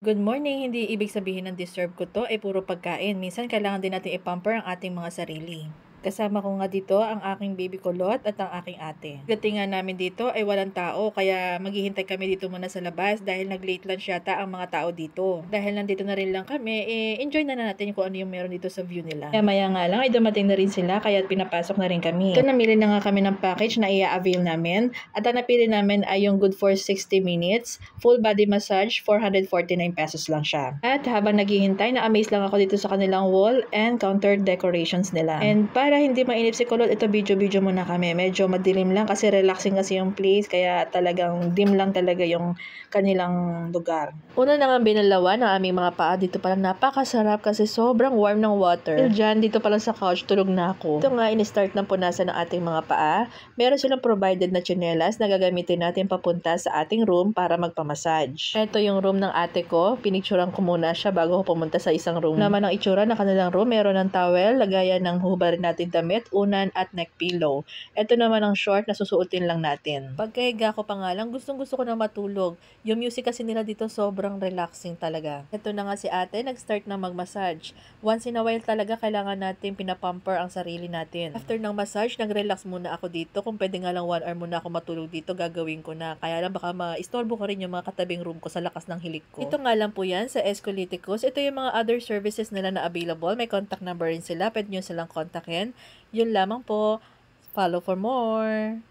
Good morning, hindi ibig sabihin ng deserve ko to ay puro pagkain. Minsan kailangan din natin i-pamper ang ating mga sarili. Kasama ko nga dito ang aking baby kulot at ang aking ate. Pagdating nga namin dito ay walang tao kaya maghihintay kami dito muna sa labas dahil nag-late lunch yata ang mga tao dito. Dahil nandito na rin lang kami, enjoy na natin kung ano yung meron dito sa view nila. Kaya maya nga lang ay dumating na rin sila kaya pinapasok na rin kami. Ito namili na nga kami ng package na i-avail namin at ang napili namin ay yung good for 60 minutes, full body massage, 449 pesos lang siya. At habang naghihintay, na-amaze lang ako dito sa kanilang wall and counter decorations nila. And para hindi mainip si Kulot, ito video muna kami. Medyo madilim lang kasi relaxing kasi yung place kaya talagang dim lang talaga yung kanilang lugar. Una na nga binalawa ng aming mga paa. Dito palang napakasarap kasi sobrang warm ng water. Till dyan, dito palang sa couch, tulog na ako. Ito nga, in-start ng punasan ng ating mga paa. Meron silang provided na tsinelas na gagamitin natin papunta sa ating room para magpamassage. Ito yung room ng ate ko. Pinicturean ko muna siya bago ko pumunta sa isang room. Naman ang itsura ng kanilang room. Meron ng towel, lagayan ng hubarin natin damit, unan at neck pillow. Ito naman ang short na susuotin lang natin. Pagkahiga ko pa nga lang, gustong gusto ko na matulog. Yung music kasi nila dito sobrang relaxing talaga. Ito na nga si ate, nag-start na mag-massage. Once in a while talaga kailangan natin pinapamper ang sarili natin. After ng massage, nag-relax muna ako dito. Kung pwede nga lang 1 hour muna ako matulog dito, gagawin ko na. Kaya lang baka ma-istorbo ko rin yung mga katabing room ko sa lakas ng hilik ko. Ito nga lang po yan sa Escoliticus. Ito yung mga other services nila na available. May contact number rin sila. Pwede nyo silang kontakin. Yun lamang po. Follow for more.